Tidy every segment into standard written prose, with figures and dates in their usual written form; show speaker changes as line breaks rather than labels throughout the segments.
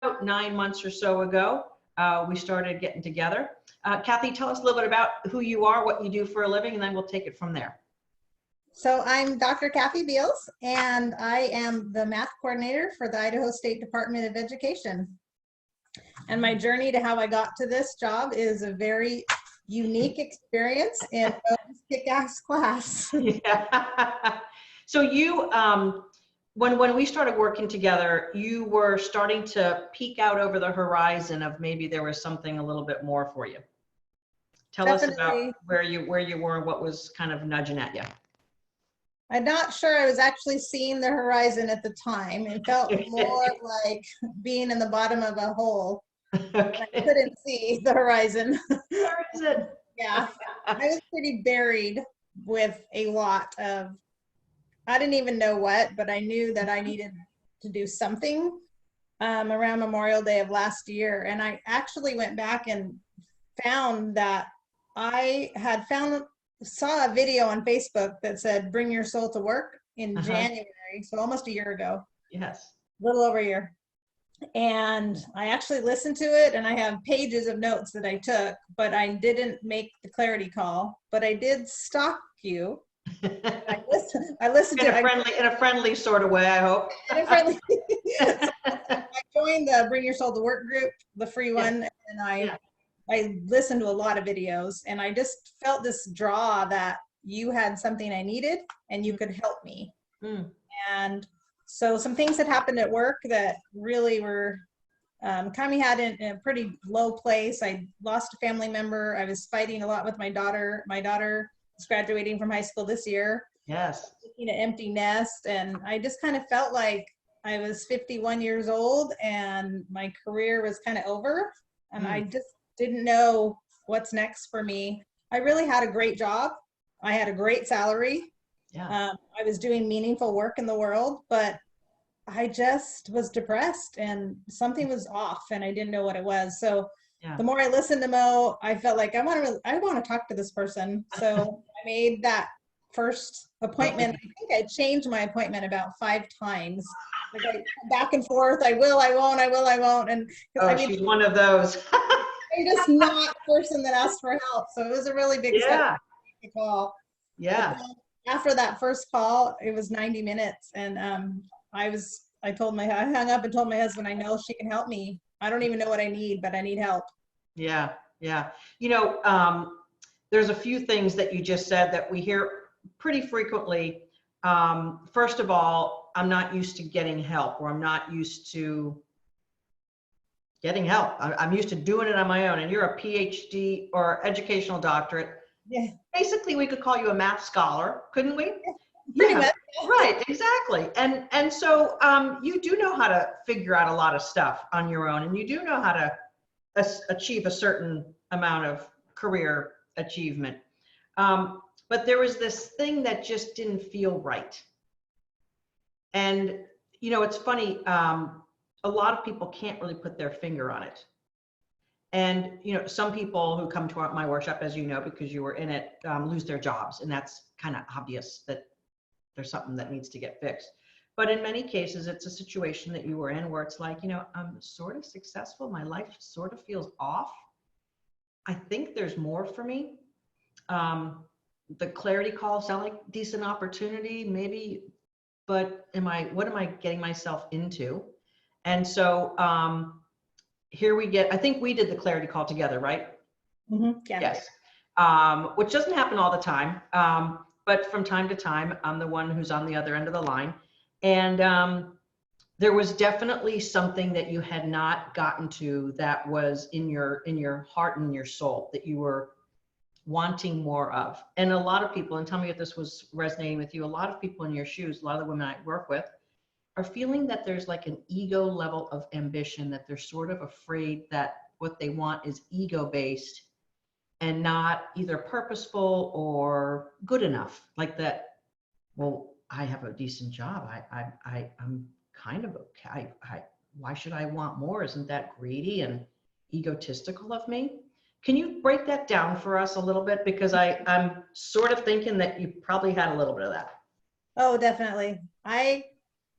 9 months or so ago, we started getting together. Cathy, tell us a little bit about who you are, what you do for a living, and then we'll take it from there.
So I'm Dr. Cathy Beals, and I am the math coordinator for the Idaho State Department of Education. And my journey to how I got to this job is a very unique experience in a kick-ass class.
Yeah. So you, when we started working together, you were starting to peek out over the horizon of maybe there was something a little bit more for you. Tell us about where you were and what was kind of nudging at you.
I'm not sure I was actually seeing the horizon at the time. It felt more like being in the bottom of a hole. Okay. I couldn't see the horizon.
Where is it?
Yeah, I was pretty buried with a lot of, I didn't even know what, but I knew that I needed to do something around Memorial Day of last year. And I actually went back and found that I had saw a video on Facebook that said, "Bring your soul to work" in January. So almost a year ago.
Yes.
A little over a year. And I actually listened to it, and I have pages of notes that I took, but I didn't make the clarity call, but I did stalk you. I listened
in a friendly sort of way, I hope.
In a friendly. So I joined the Bring Your Soul to Work group, the free one, and I listened to a lot of videos, and I just felt this draw that you had something I needed and you could help me. And so some things had happened at work that really were kind of had in a pretty low place. I lost a family member. I was fighting a lot with my daughter. My daughter is graduating from high school this year.
Yes.
Making an empty nest. And I just kind of felt like I was 51 years old and my career was kind of over. And I just didn't know what's next for me. I really had a great job. I had a great salary. Yeah. I was doing meaningful work in the world, but I just was depressed and something was off and I didn't know what it was. So the more I listened to Mo, I felt like I want to talk to this person. So I made that first appointment. I think I changed my appointment about 5 times. Like I back and forth. I will, I won't, I will, I won't. And
I mean, she's one of those.
I'm just not a person that asks for help. So it was a really big step to call.
Yeah.
After that first call, it was 90 minutes. And I hung up and told my husband, I know she can help me. I don't even know what I need, but I need help.
Yeah. Yeah. You know, there's a few things that you just said that we hear pretty frequently. First of all, I'm not used to getting help, or I'm not used to getting help. I'm used to doing it on my own. And you're a PhD or educational doctorate. Yeah. Basically, we could call you a math scholar, couldn't we?
Pretty much.
Right, exactly. And so you do know how to figure out a lot of stuff on your own, and you do know how to achieve a certain amount of career achievement. But there was this thing that just didn't feel right. And, you know, it's funny, a lot of people can't really put their finger on it. And, you know, some people who come to my workshop, as you know, because you were in it, lose their jobs. And that's kind of obvious that there's something that needs to get fixed. But in many cases, it's a situation that you were in where it's like, you know, I'm sort of successful. My life sort of feels off. I think there's more for me. The clarity call sound like decent opportunity, maybe, but what am I getting myself into? And so here we get, I think we did the clarity call together, right?
Mm-hmm. Yeah.
Yes. Which doesn't happen all the time. But from time to time, I'm the one who's on the other end of the line. And there was definitely something that you had not gotten to that was in your heart and your soul that you were wanting more of. And a lot of people, and tell me if this was resonating with you, a lot of people in your shoes, a lot of the women I work with, are feeling that there's like an ego level of ambition, that they're sort of afraid that what they want is ego-based and not either purposeful or good enough. Like that, well, I have a decent job. I'm kind of okay. Why should I want more? Isn't that greedy and egotistical of me? Can you break that down for us a little bit? Because I'm sort of thinking that you probably had a little bit of that.
Oh, definitely. I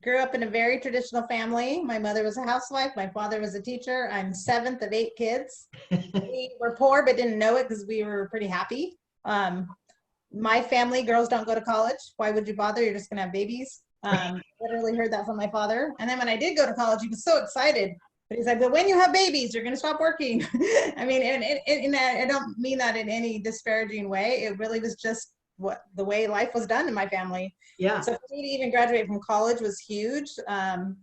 grew up in a very traditional family. My mother was a housewife. My father was a teacher. I'm 7th of 8 kids. We were poor, but didn't know it because we were pretty happy. My family, girls don't go to college. Why would you bother? You're just going to have babies. Literally heard that from my father. And then when I did go to college, he was so excited. But he's like, but when you have babies, you're going to stop working. I mean, and I don't mean that in any disparaging way. It really was just the way life was done in my family.
Yeah.
So for me to even graduate from college was huge. And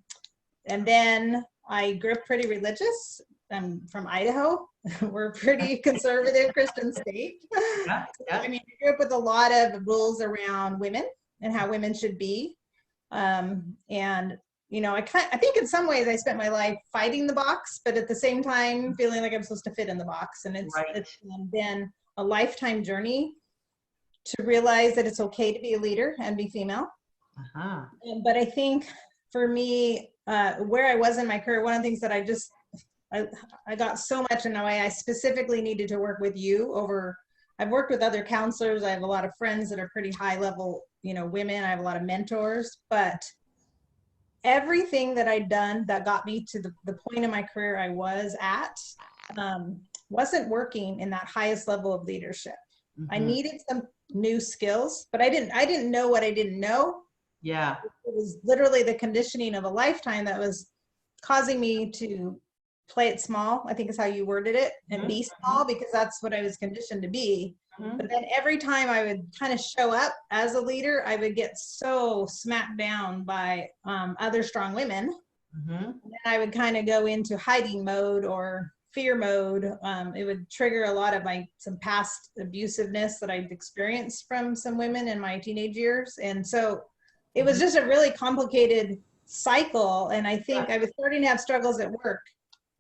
then I grew up pretty religious. I'm from Idaho. We're a pretty conservative Christian state.
Yeah.
I mean, I grew up with a lot of rules around women and how women should be. And you know, I think in some ways I spent my life fighting the box, but at the same time feeling like I'm supposed to fit in the box. And it's been a lifetime journey to realize that it's okay to be a leader and be female. But I think for me, where I was in my career, one of the things that I got so much in the way I specifically needed to work with you over. I've worked with other counselors. I have a lot of friends that are pretty high level, you know, women. I have a lot of mentors, but everything that I'd done that got me to the point in my career I was at wasn't working in that highest level of leadership. I needed some new skills, but I didn't know what I didn't know.
Yeah.
It was literally the conditioning of a lifetime that was causing me to play it small, I think is how you worded it, and be small, because that's what I was conditioned to be. But then every time I would kind of show up as a leader, I would get so smacked down by other strong women. And then I would kind of go into hiding mode or fear mode. It would trigger a lot of some past abusiveness that I'd experienced from some women in my teenage years. And so it was just a really complicated cycle. And I think I was starting to have struggles at work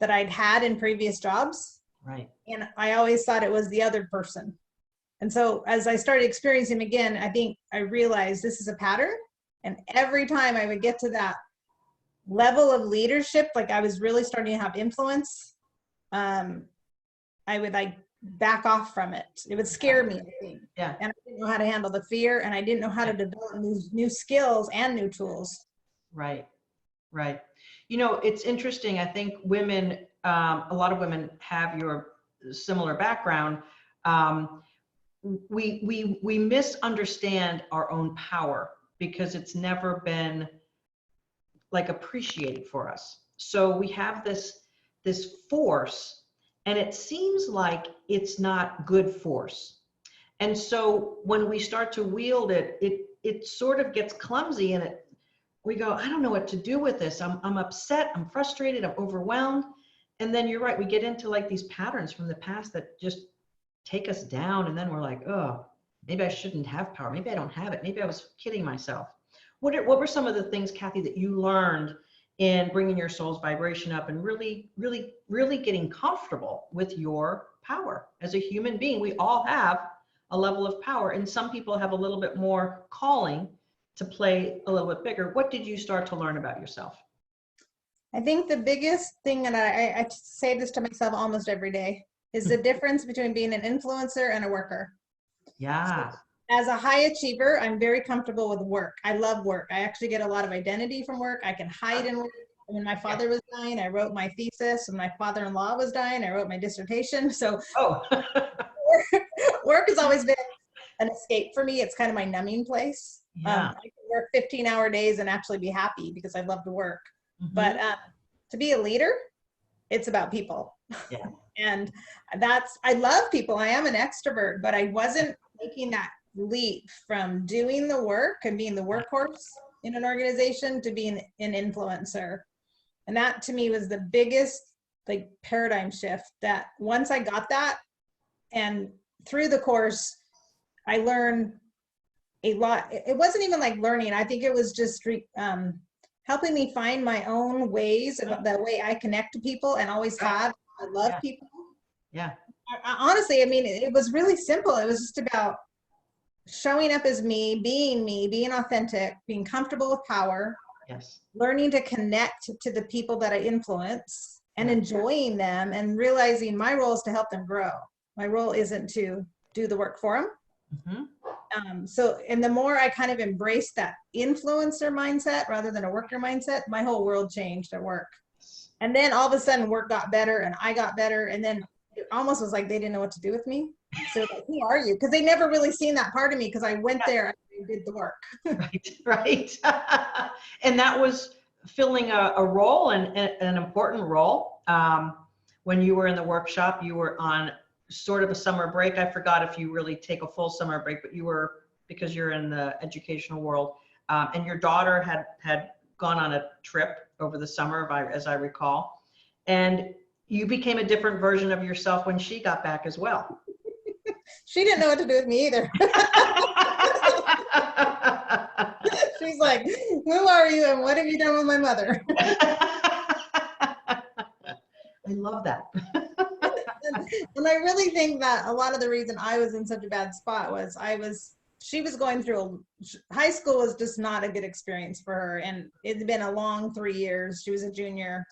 that I'd had in previous jobs.
Right.
And I always thought it was the other person. And so as I started experiencing them again, I think I realized this is a pattern. And every time I would get to that level of leadership, like I was really starting to have influence, I would back off from it. It would scare me, I think.
Yeah.
And I didn't know how to handle the fear, and I didn't know how to develop new skills and new tools. Right.
You know, it's interesting. I think women, a lot of women have your similar background. We misunderstand our own power because it's never been appreciated for us. So we have this force, and it seems like it's not good force. And so when we start to wield it, it sort of gets clumsy, and we go, I don't know what to do with this. I'm upset, I'm frustrated, I'm overwhelmed. And then you're right, we get into these patterns from the past that just take us down. And then we're like, oh, maybe I shouldn't have power. Maybe I don't have it. Maybe I was kidding myself. What were some of the things, Cathy, that you learned in bringing your soul's vibration up and really, really, really getting comfortable with your power as a human being? We all have a level of power, and some people have a little bit more calling to play a little bit bigger. What did you start to learn about yourself?
I think the biggest thing, and I say this to myself almost every day, is the difference between being an influencer and a worker.
Yeah.
So, as a high achiever, I'm very comfortable with work. I love work. I actually get a lot of identity from work. I can hide in work. When my father was dying, I wrote my thesis. When my father-in-law was dying, I wrote my dissertation. So work has always been an escape for me. It's kind of my numbing place. I can work 15-hour days and actually be happy because I love to work. But to be a leader, it's about people.
Yeah.
And I love people. I am an extrovert, but I wasn't making that leap from doing the work and being the workhorse in an organization to being an influencer. And that to me was the biggest paradigm shift, that once I got that, and through the course, I learned a lot. It wasn't even learning. I think it was just helping me find my own ways about the way I connect to people, and always have. I love people.
Yeah.
Honestly, I mean, it was really simple. It was just about showing up as me, being authentic, being comfortable with power.
Yes.
Learning to connect to the people that I influence and enjoying them, and realizing my role is to help them grow. My role isn't to do the work for them.
Hmm.
So, and the more I kind of embraced that influencer mindset rather than a worker mindset, my whole world changed at work. And then all of a sudden work got better and I got better. And then it almost was like they didn't know what to do with me. So like, who are you? Because they never really seen that part of me because I went there and did the work.
Right, right. And that was filling a role, and an important role. When you were in the workshop, you were on sort of a summer break. I forgot if you really take a full summer break, but you were, because you're in the educational world, and your daughter had gone on a trip over the summer, as I recall, and you became a different version of yourself when she got back as well.
She didn't know what to do with me either. She's like, who are you and what have you done with my mother?
I love that.
And I really think that a lot of the reason I was in such a bad spot was she was going through, high school was just not a good experience for her. And it's been a long 3 years. She was a junior.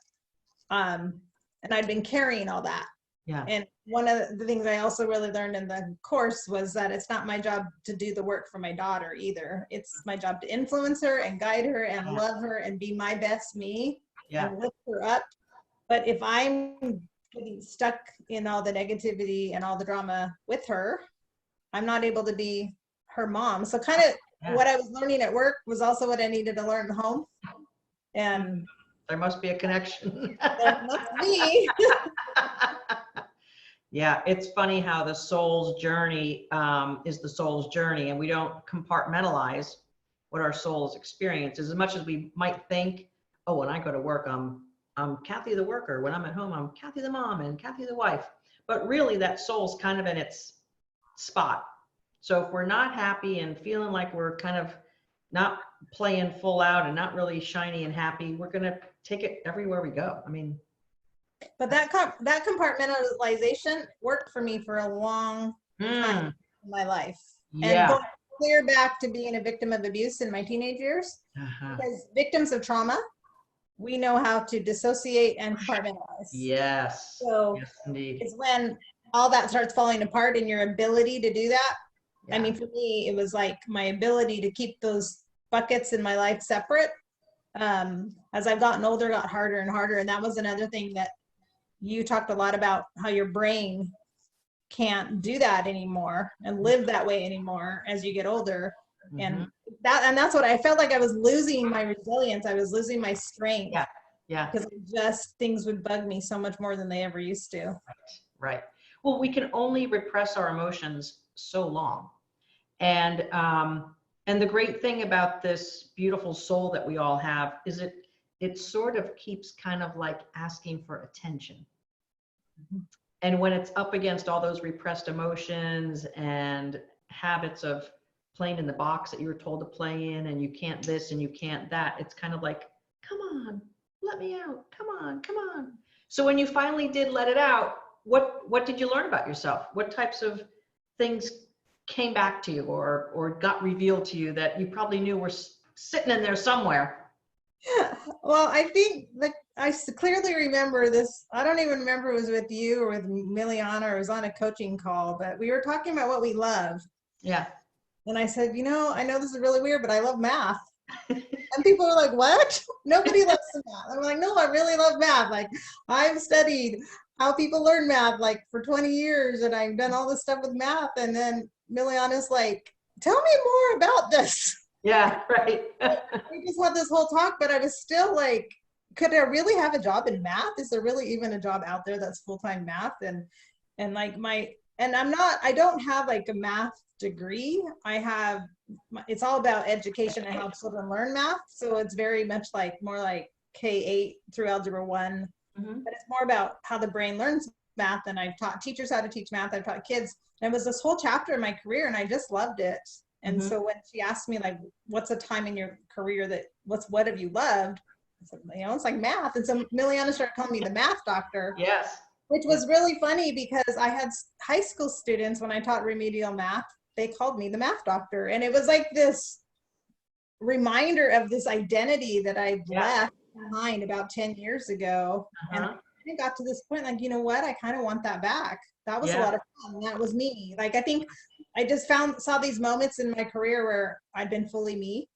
And I'd been carrying all that.
Yeah.
And one of the things I also really learned in the course was that it's not my job to do the work for my daughter either. It's my job to influence her and guide her and love her and be my best me and lift her up. But if I'm getting stuck in all the negativity and all the drama with her, I'm not able to be her mom. So kind of what I was learning at work was also what I needed to learn at home. And
there must be a connection.
there must be.
Yeah, it's funny how the soul's journey is the soul's journey, and we don't compartmentalize what our souls experience. As much as we might think, oh, when I go to work, I'm Cathy the worker. When I'm at home, I'm Cathy the mom and Cathy the wife. But really, that soul's kind of in its spot. So if we're not happy and feeling like we're kind of not playing full out and not really shiny and happy, we're going to take it everywhere we go. I mean,
but that compartmentalization worked for me for a long time in my life. And going clear back to being a victim of abuse in my teenage years, because victims of trauma, we know how to dissociate and compartmentalize.
Yes.
So
yes, indeed.
It's when all that starts falling apart and your ability to do that. I mean, for me, it was like my ability to keep those buckets in my life separate. As I've gotten older, got harder and harder. And that was another thing that you talked a lot about, how your brain can't do that anymore and live that way anymore as you get older. And that's what I felt like. I was losing my resilience. I was losing my strength. Because things would bug me so much more than they ever used to.
Right. Well, we can only repress our emotions so long. And the great thing about this beautiful soul that we all have is it sort of keeps kind of like asking for attention. And when it's up against all those repressed emotions and habits of playing in the box that you were told to play in, and you can't this and you can't that, it's kind of like, come on, let me out. Come on, come on. So when you finally did let it out, what did you learn about yourself? What types of things came back to you or got revealed to you that you probably knew were sitting in there somewhere?
Well, I think that I clearly remember this. I don't even remember it was with you or with Miliana, or it was on a coaching call, but we were talking about what we love.
Yeah.
And I said, I know this is really weird, but I love math. And people were like, what? Nobody loves math. I'm like, no, I really love math. Like, I've studied how people learn math like for 20 years and I've done all this stuff with math. And then Miliana's like, tell me more about this.
Yeah, right.
We just had this whole talk, but I was still like, could I really have a job in math? Is there really even a job out there that's full-time math? And like I don't have like a math degree. It's all about education and how children learn math. So it's very much like more like K-8 through Algebra 1. But it's more about how the brain learns math. And I've taught teachers how to teach math. I've taught kids. And it was this whole chapter in my career and I just loved it. And so when she asked me like, what's a time in your career what have you loved? I said, it's like math. And so Miliana started calling me the math doctor.
Yes.
Which was really funny because I had high school students when I taught remedial math, they called me the math doctor. And it was like this reminder of this identity that I left behind about 10 years ago. And I got to this point, like, you know what? I kind of want that back. That was a lot of fun. That was me. Like, I think I just saw these moments in my career where I'd been fully me.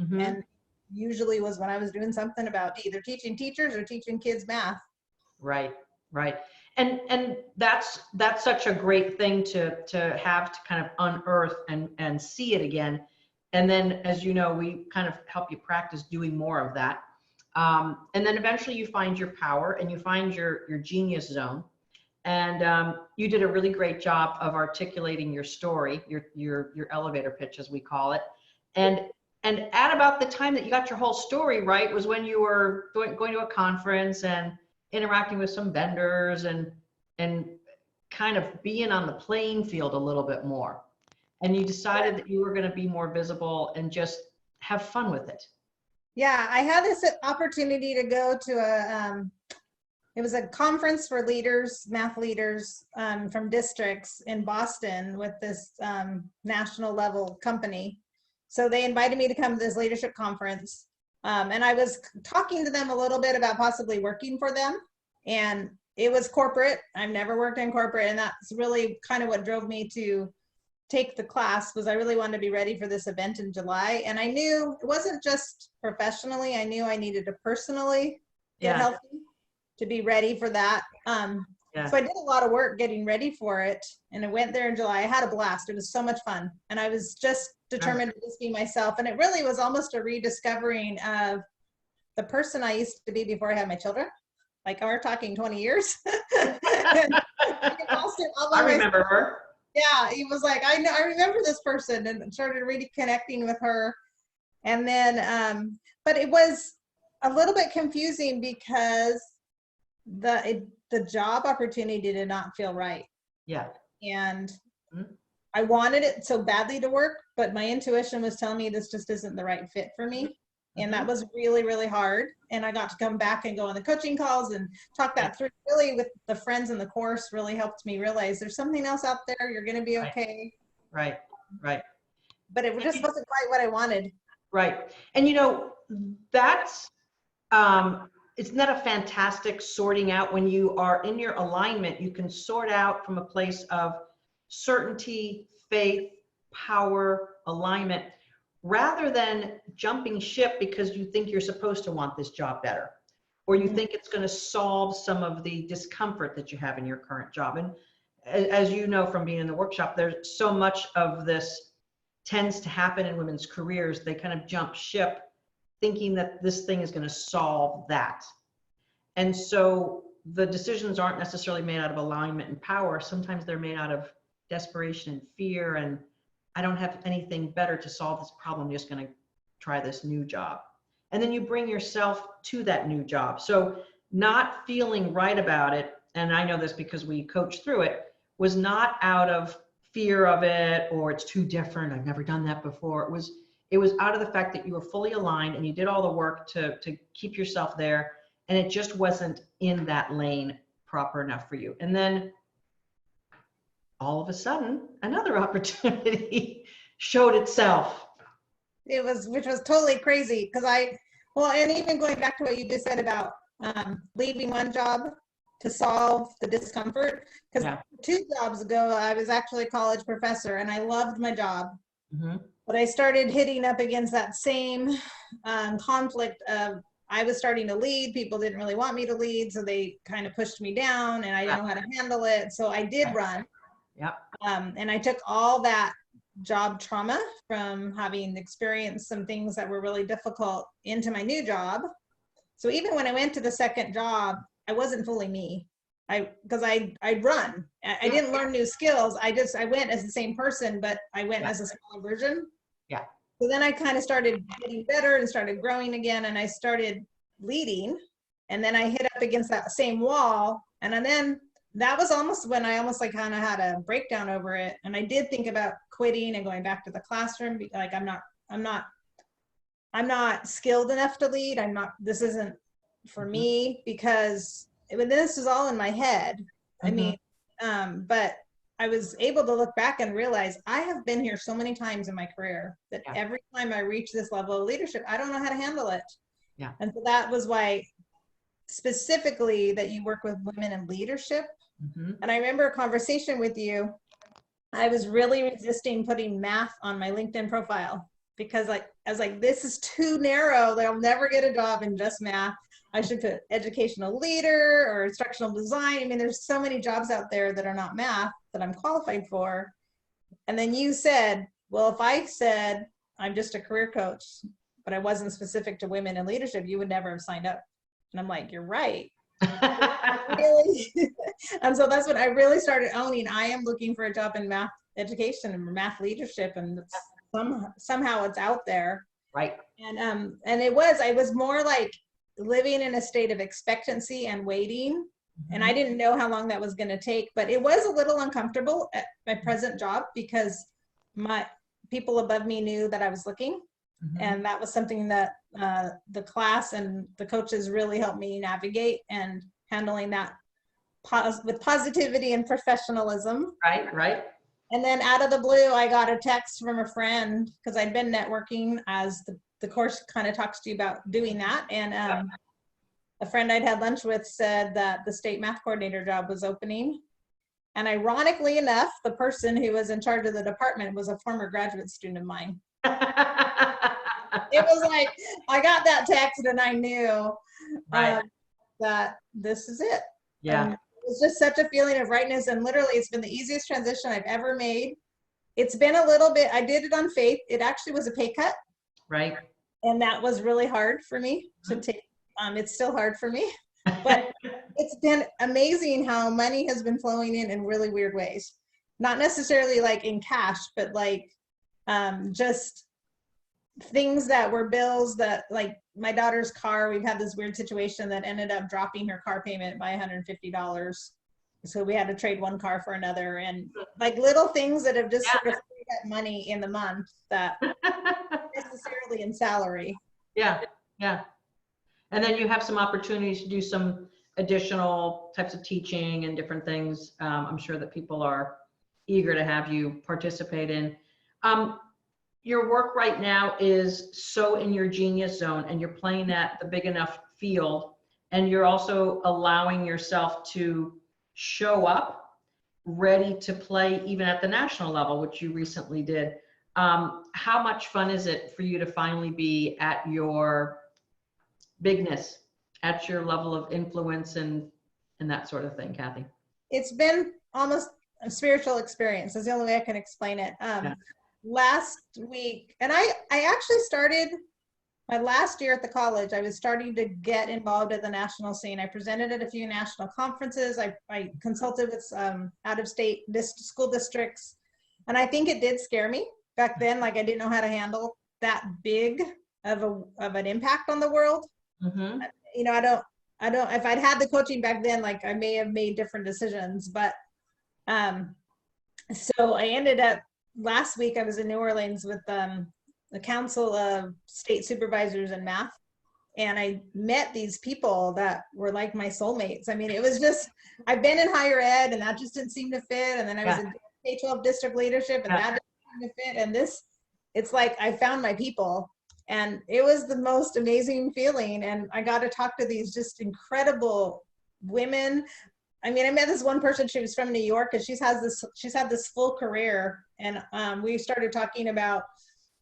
Mhm.
And usually was when I was doing something about either teaching teachers or teaching kids math.
Right, right. And that's such a great thing to have to kind of unearth and see it again. And then, as you know, we kind of help you practice doing more of that. And then eventually you find your power and you find your genius zone. And you did a really great job of articulating your story, your elevator pitch, as we call it. And at about the time that you got your whole story right was when you were going to a conference and interacting with some vendors and kind of being on the playing field a little bit more. And you decided that you were going to be more visible and just have fun with it.
Yeah, I had this opportunity to go to it was a conference for leaders, math leaders from districts in Boston with this national level company. So they invited me to come to this leadership conference. And I was talking to them a little bit about possibly working for them. And it was corporate. I've never worked in corporate. And that's really kind of what drove me to take the class, was I really wanted to be ready for this event in July. And I knew it wasn't just professionally, I knew I needed to personally get healthy to be ready for that. So I did a lot of work getting ready for it, and I went there in July. I had a blast. It was so much fun. And I was just determined to just be myself. And it really was almost a rediscovering of the person I used to be before I had my children. Like, we're talking 20 years. I
remember her.
Yeah, he was like, I remember this person, and started really connecting with her. And then, but it was a little bit confusing because the job opportunity did not feel right.
Yeah.
And I wanted it so badly to work, but my intuition was telling me this just isn't the right fit for me. And that was really, really hard. And I got to come back and go on the coaching calls and talk that through. Really, with the friends in the course, really helped me realize there's something else out there. You're going to be okay.
Right.
But it just wasn't quite what I wanted.
Right. And that's isn't that a fantastic sorting out? When you are in your alignment, you can sort out from a place of certainty, faith, power, alignment, rather than jumping ship because you think you're supposed to want this job better, or you think it's going to solve some of the discomfort that you have in your current job. And as you know from being in the workshop, there's so much of this tends to happen in women's careers. They kind of jump ship thinking that this thing is going to solve that. And so the decisions aren't necessarily made out of alignment and power. Sometimes they're made out of desperation and fear, and I don't have anything better to solve this problem. I'm just going to try this new job. And then you bring yourself to that new job. So not feeling right about it, and I know this because we coached through it, was not out of fear of it or it's too different, I've never done that before. It was out of the fact that you were fully aligned and you did all the work to keep yourself there, and it just wasn't in that lane proper enough for you. And then all of a sudden, another opportunity showed itself.
Which was totally crazy, because and even going back to what you just said about leaving one job to solve the discomfort, because 2 jobs ago, I was actually a college professor and I loved my job. But I started hitting up against that same conflict of, I was starting to lead, people didn't really want me to lead, so they kind of pushed me down and I didn't know how to handle it. So I did run. And I took all that job trauma from having experienced some things that were really difficult into my new job. So even when I went to the second job, I wasn't fully me. Because I'd run. I didn't learn new skills. I went as the same person, but I went as a smaller version. So then I kind of started getting better and started growing again, and I started leading. And then I hit up against that same wall. And then that was almost when I almost like kind of had a breakdown over it. And I did think about quitting and going back to the classroom. Like, I'm not skilled enough to lead. this isn't for me, because this is all in my head. I mean, but I was able to look back and realize I have been here so many times in my career that every time I reach this level of leadership, I don't know how to handle it. And so that was why specifically that you work with women in leadership. And I remember a conversation with you I was really resisting putting math on my LinkedIn profile because I was like, this is too narrow. They'll never get a job in just math. I should put educational leader or instructional design. I mean, there's so many jobs out there that are not math that I'm qualified for. And then you said, well, if I said I'm just a career coach, but I wasn't specific to women in leadership, you would never have signed up. And I'm like, you're right. Really? And so that's when I really started owning. I am looking for a job in math education and math leadership, and somehow it's out there.
Right.
And I was more like living in a state of expectancy and waiting. And I didn't know how long that was going to take, but it was a little uncomfortable at my present job because my people above me knew that I was looking. And that was something that the class and the coaches really helped me navigate, and handling that with positivity and professionalism.
Right.
And then out of the blue, I got a text from a friend because I'd been networking, as the course kind of talks to you about doing that. And a friend I'd had lunch with said that the state math coordinator job was opening. And ironically enough, the person who was in charge of the department was a former graduate student of mine. It was like, I got that text and I knew that this is it.
Yeah.
And it was just such a feeling of rightness. And literally, it's been the easiest transition I've ever made. It's been a little bit, I did it on faith. It actually was a pay cut.
Right.
And that was really hard for me to take. It's still hard for me, but it's been amazing how money has been flowing in really weird ways. Not necessarily like in cash, but like just things that were bills that, like my daughter's car, we've had this weird situation that ended up dropping her car payment by $150. So we had to trade one car for another, and like little things that have just sort of freed up money in the month that necessarily in salary.
Yeah. And then you have some opportunities to do some additional types of teaching and different things. I'm sure that people are eager to have you participate in. Your work right now is so in your genius zone, and you're playing at the big enough field, and you're also allowing yourself to show up ready to play even at the national level, which you recently did. How much fun is it for you to finally be at your bigness, at your level of influence and that sort of thing, Cathy?
It's been almost a spiritual experience. That's the only way I can explain it. Last week, and I actually started my last year at the college, I was starting to get involved at the national scene. I presented at a few national conferences. I consulted with out-of-state school districts. And I think it did scare me back then. Like I didn't know how to handle that big of an impact on the world. You know, I don't, if I'd had the coaching back then, like I may have made different decisions, but so I ended up, last week I was in New Orleans with the Council of State Supervisors in Math, and I met these people that were like my soulmates. I mean, it was just, I've been in higher ed and that just didn't seem to fit, and then I was in K-12 district leadership and that didn't seem to fit, and this, it's like I found my people, and it was the most amazing feeling. And I got to talk to these just incredible women. I mean, I met this one person, she was from New York, and she's had this full career. And we started talking about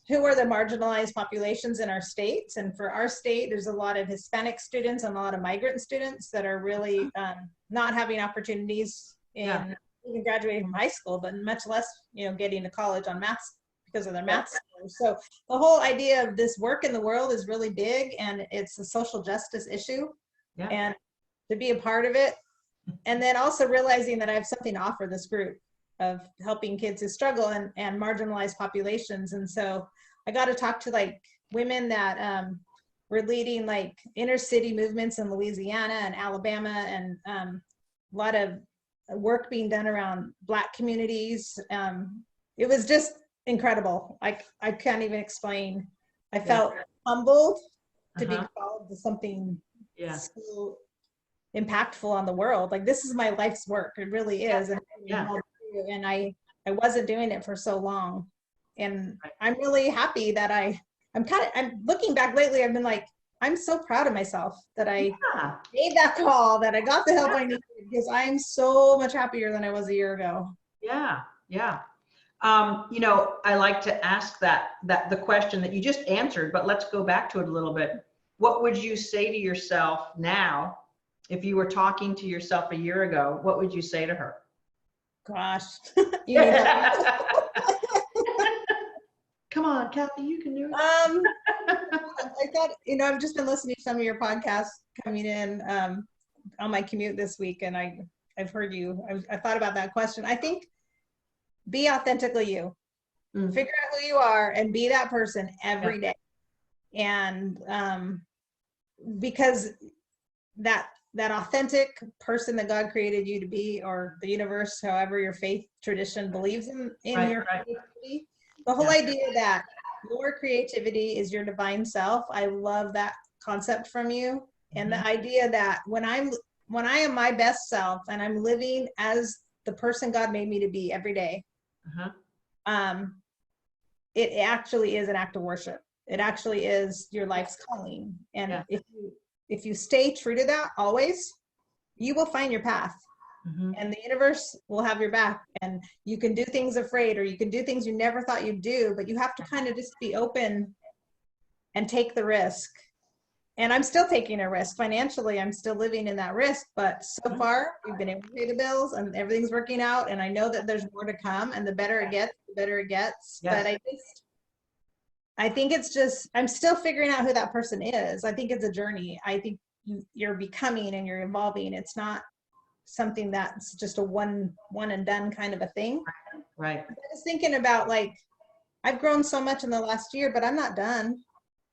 who are the marginalized populations in our states. And for our state, there's a lot of Hispanic students and a lot of migrant students that are really not having opportunities in even graduating from high school, but much less, you know, getting to college on math because of their math skills. So the whole idea of this work in the world is really big, and it's a social justice issue. And to be a part of it, and then also realizing that I have something to offer this group of helping kids who struggle and marginalized populations. And so I got to talk to like women that were leading like inner city movements in Louisiana and Alabama, and a lot of work being done around Black communities. It was just incredible. I can't even explain. I felt humbled to be called to something so impactful on the world. Like, this is my life's work. It really is. And I wasn't doing it for so long. And I'm really happy that I'm looking back lately, I've been like, I'm so proud of myself that I made that call, that I got the help I needed, because I'm so much happier than I was a year ago.
Yeah. You know, I like to ask that the question that you just answered, but let's go back to it a little bit. What would you say to yourself now if you were talking to yourself a year ago? What would you say to her?
Gosh, you need help.
Come on, Cathy, you can do it.
I thought, you know, I've just been listening to some of your podcasts coming in on my commute this week, and I've heard you. I thought about that question. I think be authentically you. Figure out who you are and be that person every day. And because that authentic person that God created you to be, or the universe, however your faith tradition believes in your creativity, the whole idea that your creativity is your divine self. I love that concept from you. And the idea that when I am my best self and I'm living as the person God made me to be every day, it actually is an act of worship. It actually is your life's calling. And if you stay true to that always, you will find your path. And the universe will have your back, and you can do things afraid, or you can do things you never thought you'd do, but you have to kind of just be open and take the risk. And I'm still taking a risk financially. I'm still living in that risk, but so far we've been able to pay the bills and everything's working out. And I know that there's more to come, and the better it gets, the better it gets. But I think it's just, I'm still figuring out who that person is. I think it's a journey. I think you're becoming and you're evolving. It's not something that's just a one and done kind of a thing.
Right.
I was thinking about, like, I've grown so much in the last year, but I'm not done.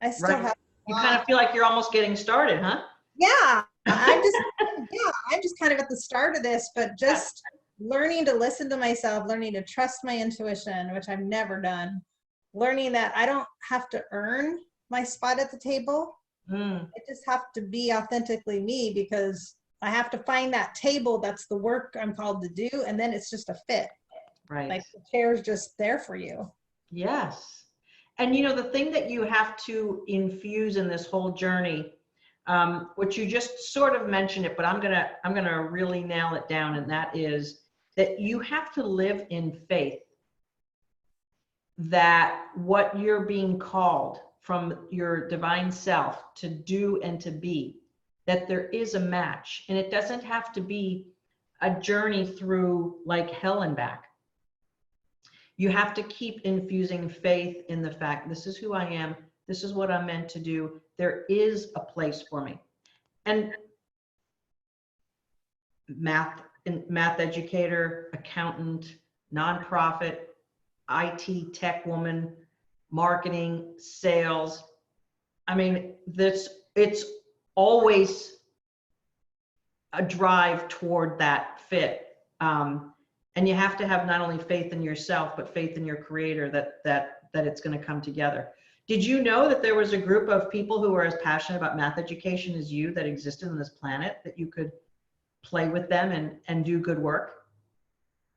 I still have.
You kind of feel like you're almost getting started, huh?
Yeah. I'm just kind of at the start of this, but just learning to listen to myself, learning to trust my intuition, which I've never done. Learning that I don't have to earn my spot at the table. I just have to be authentically me, because I have to find that table. That's the work I'm called to do. And then it's just a fit.
Right.
Like the chair's just there for you.
Yes. And you know, the thing that you have to infuse in this whole journey, which you just sort of mentioned it, but I'm gonna really nail it down. And that is that you have to live in faith that what you're being called from your divine self to do and to be, that there is a match, and it doesn't have to be a journey through like hell and back. You have to keep infusing faith in the fact, this is who I am, this is what I'm meant to do, there is a place for me. And math educator, accountant, nonprofit, IT tech woman, marketing, sales. I mean, it's always a drive toward that fit. And you have to have not only faith in yourself, but faith in your creator that it's going to come together. Did you know that there was a group of people who were as passionate about math education as you that existed on this planet, that you could play with them and do good work?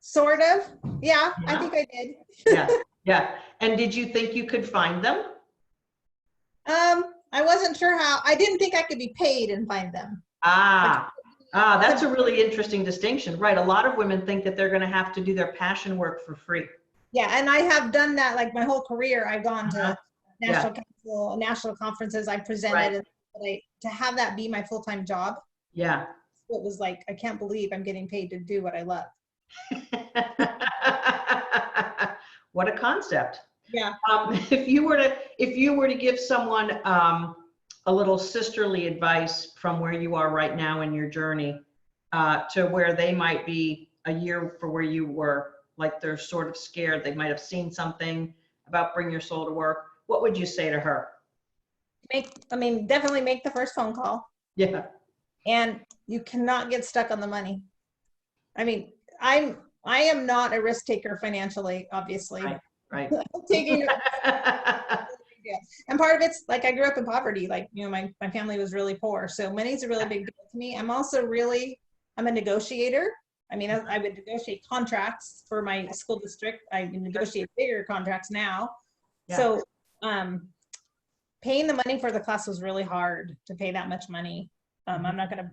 Sort of. Yeah. I think I did.
Yeah. And did you think you could find them?
I wasn't sure how. I didn't think I could be paid and find them.
That's a really interesting distinction, right? A lot of women think that they're going to have to do their passion work for free.
Yeah, and I have done that like my whole career. I've gone to national council, national conferences. I presented, and to have that be my full-time job. Yeah, it was like, I can't believe I'm getting paid to do what I love.
What a concept.
Yeah.
If you were to give someone a little sisterly advice from where you are right now in your journey to where they might be a year for where you were, like they're sort of scared, they might have seen something about Bring Your Soul to Work, what would you say to her?
Definitely make the first phone call. Yeah. And you cannot get stuck on the money. I mean, I am not a risk taker financially, obviously. Right. Taking and part of it's like, I grew up in poverty. Like, you know, my family was really poor. So money's a really big deal to me. I'm a negotiator. I mean, I would negotiate contracts for my school district. I negotiate bigger contracts now. Yeah. So paying the money for the class was really hard to pay that much money. I'm not going to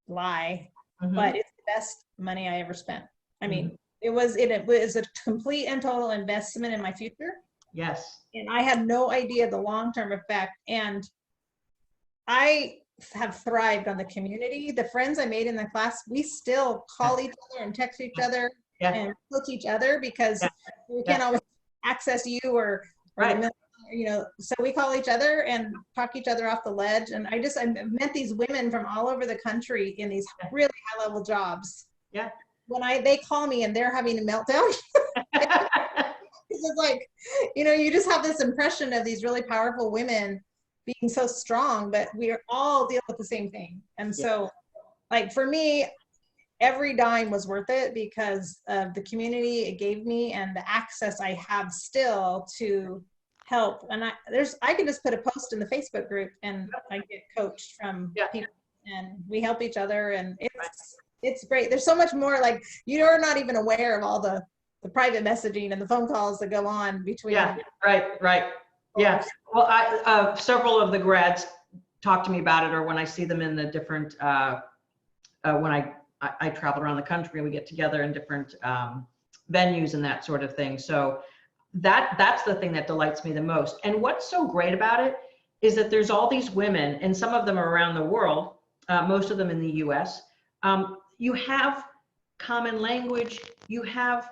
lie, but it's the best money I ever spent. I mean, it was a complete and total investment in my future.
Yes.
And I had no idea the long-term effect. And I have thrived on the community. The friends I made in the class, we still call each other and text each other
Yeah.
and coach each other because
Yeah.
we can't always access you or
Right.
so we call each other and talk each other off the ledge. And I met these women from all over the country in these really high level jobs.
Yeah.
When they call me and they're having a meltdown, it's like, you just have this impression of these really powerful women being so strong, but we are all deal with the same thing. And so like for me, every dime was worth it because of the community it gave me and the access I have still to help. And I can just put a post in the Facebook group and I get coached from people and we help each other, and it's great. There's so much more, like you're not even aware of all the private messaging and the phone calls that go on between.
Yeah, right. Yeah. Well, several of the grads talk to me about it, or when I see them in the different, when I travel around the country, we get together in different venues and that sort of thing. So that's the thing that delights me the most. And what's so great about it is that there's all these women, and some of them are around the world, most of them in the US. You have common language, you have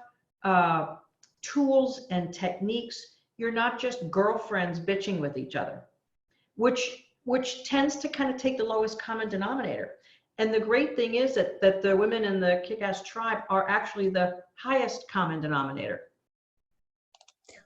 tools and techniques. You're not just girlfriends bitching with each other, which tends to kind of take the lowest common denominator. And the great thing is that the women in the Kick-Ass tribe are actually the highest common denominator.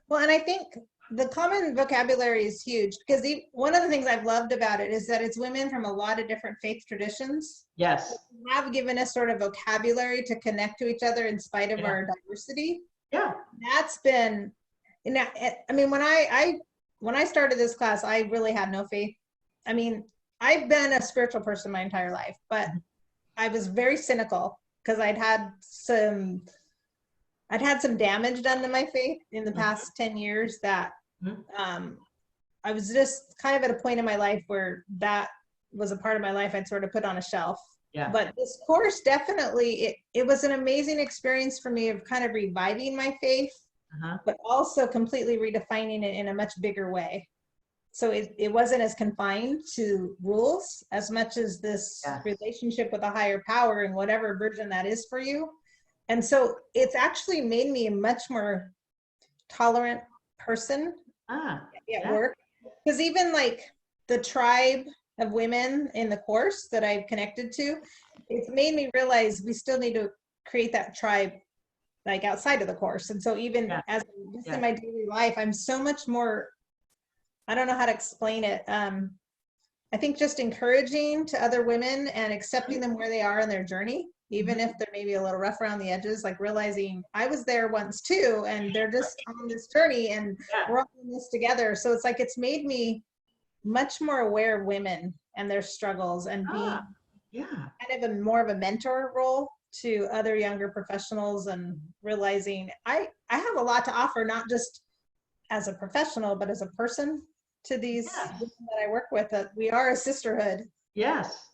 Well, and I think the common vocabulary is huge because one of the things I've loved about it is that it's women from a lot of different faith traditions.
Yes.
Have given us sort of vocabulary to connect to each other in spite of our diversity.
Yeah.
That's been, I mean, when I started this class, I really had no faith. I mean, I've been a spiritual person my entire life, but I was very cynical because I'd had some damage done to my faith in the past 10 years that I was just kind of at a point in my life where that was a part of my life I'd sort of put on a shelf.
Yeah.
But this course definitely, it was an amazing experience for me of kind of reviving my faith, but also completely redefining it in a much bigger way. So it wasn't as confined to rules as much as this relationship with a higher power and whatever version that is for you. And so it's actually made me a much more tolerant person at work. Because even like the tribe of women in the course that I've connected to, it's made me realize we still need to create that tribe like outside of the course. And so even as just in my daily life, I'm so much more, I don't know how to explain it. I think just encouraging to other women and accepting them where they are in their journey, even if they're maybe a little rough around the edges, like realizing I was there once too, and they're just on this journey and we're all in this together. So it's like, it's made me much more aware of women and their struggles and being kind of more of a mentor role to other younger professionals and realizing I have a lot to offer, not just as a professional, but as a person to these women that I work with, that we are a sisterhood.
Yes.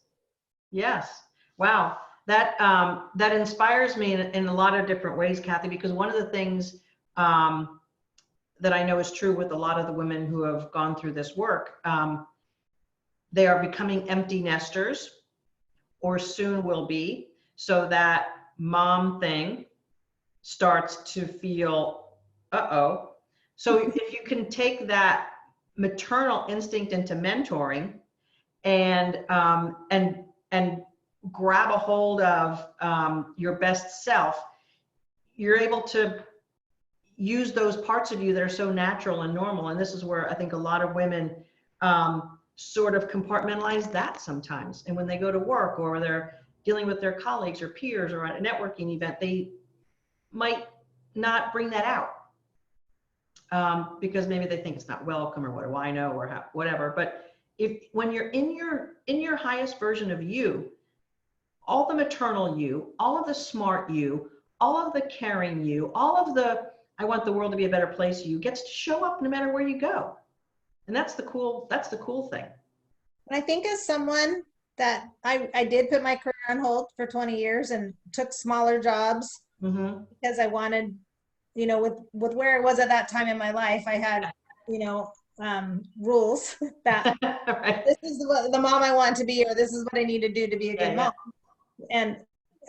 Wow. That inspires me in a lot of different ways, Cathy, because one of the things that I know is true with a lot of the women who have gone through this work, they are becoming empty nesters or soon will be, so that mom thing starts to feel, uh-oh. So if you can take that maternal instinct into mentoring and grab a hold of your best self, you're able to use those parts of you that are so natural and normal. And this is where I think a lot of women sort of compartmentalize that sometimes. And when they go to work or they're dealing with their colleagues or peers or at a networking event, they might not bring that out because maybe they think it's not welcome or what do I know or whatever. But when you're in your highest version of you, all the maternal you, all of the smart you, all of the caring you, all of the I want the world to be a better place you gets to show up no matter where you go. And that's the cool thing.
And I think as someone that I did put my career on hold for 20 years and took smaller jobs because I wanted, you know, with where I was at that time in my life, I had, you know, rules that
Right.
this is the mom I want to be, or this is what I need to do to be a good mom.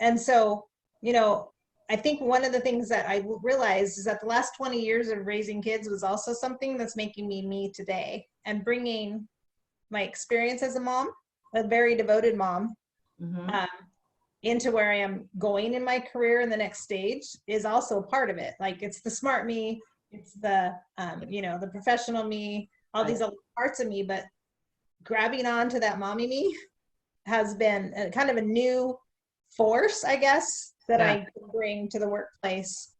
And so, you know, I think one of the things that I realized is that the last 20 years of raising kids was also something that's making me today, and bringing my experience as a mom, a very devoted mom, um, into where I am going in my career in the next stage is also part of it. Like, it's the smart me, it's the, you know, the professional me, all these other parts of me, but grabbing on to that mommy me has been a kind of a new force, I guess, that I can bring to the workplace.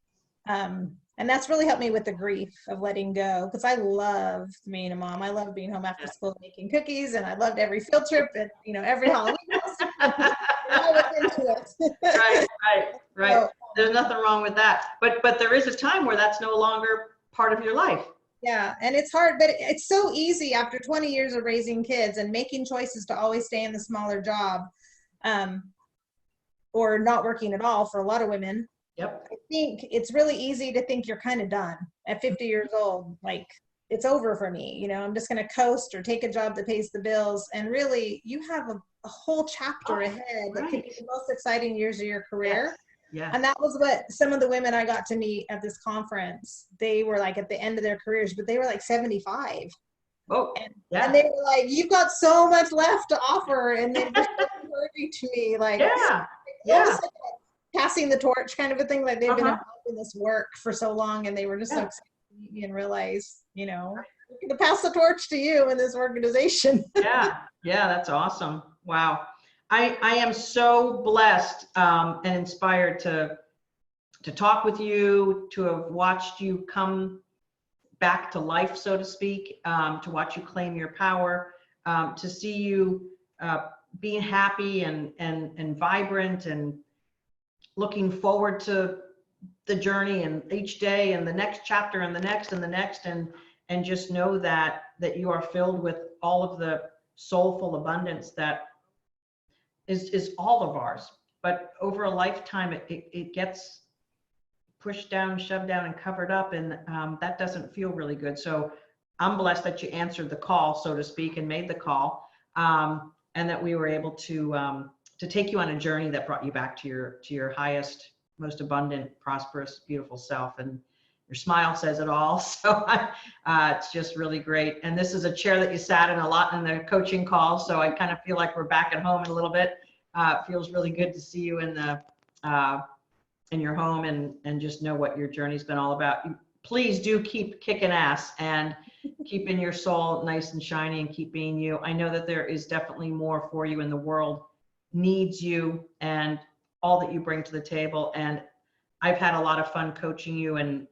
And that's really helped me with the grief of letting go, because I loved being a mom. I loved being home after school making cookies, and I loved every field trip and, you know, every Halloween. I was into it.
Right. So, there's nothing wrong with that. But there is a time where that's no longer part of your life.
Yeah, and it's hard, but it's so easy after 20 years of raising kids and making choices to always stay in the smaller job, or not working at all for a lot of women.
Yep.
I think it's really easy to think you're kind of done at 50 years old. Like, it's over for me. You know, I'm just going to coast or take a job that pays the bills. And really, you have a whole chapter ahead that could be the most exciting years of your career.
Yeah.
And that was what some of the women I got to meet at this conference, they were like at the end of their careers, but they were like 75.
Oh,
and they were like, you've got so much left to offer. And they were so encouraging to me, like, almost like passing the torch kind of a thing. Like, they've been involved in this work for so long, and they were just so excited to meet me and realize, you know, we're going to pass the torch to you in this organization.
Yeah, that's awesome. Wow. I am so blessed and inspired to talk with you, to have watched you come back to life, so to speak, to watch you claim your power, to see you being happy and vibrant and looking forward to the journey and each day and the next chapter and the next and the next, and just know that you are filled with all of the soulful abundance that is all of ours. But over a lifetime, it gets pushed down, shoved down, and covered up, and that doesn't feel really good. So I'm blessed that you answered the call, so to speak, and made the call, and that we were able to take you on a journey that brought you back to your highest, most abundant, prosperous, beautiful self. And your smile says it all. So it's just really great. And this is a chair that you sat in a lot in the coaching call. So I kind of feel like we're back at home in a little bit. It feels really good to see you in your home, and just know what your journey's been all about. Please do keep kicking ass and keeping your soul nice and shiny, and keep being you. I know that there is definitely more for you, and the world needs you and all that you bring to the table. And I've had a lot of fun coaching you, and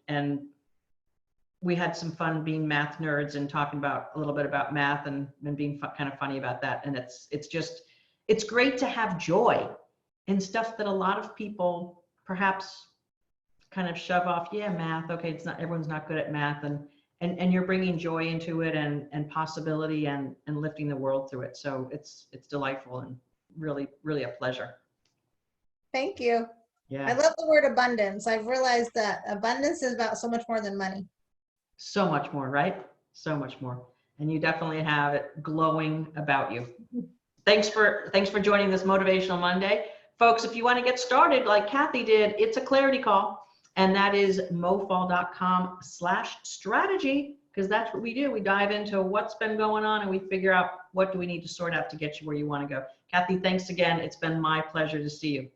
we had some fun being math nerds and talking about a little bit about math and being kind of funny about that. And it's great to have joy in stuff that a lot of people perhaps kind of shove off. Yeah, math. Okay, it's not, everyone's not good at math, and you're bringing joy into it, and possibility, and lifting the world through it. So it's delightful and really, really a pleasure.
Thank you.
Yeah.
I love the word abundance. I've realized that abundance is about so much more than money.
So much more, right? So much more. And you definitely have it glowing about you. Thanks for joining this Motivational Monday. Folks, if you want to get started like Cathy did, it's a clarity call. And that is mofaul.com/strategy, because that's what we do. We dive into what's been going on, and we figure out what do we need to sort out to get you where you want to go. Cathy, thanks again. It's been my pleasure to see you.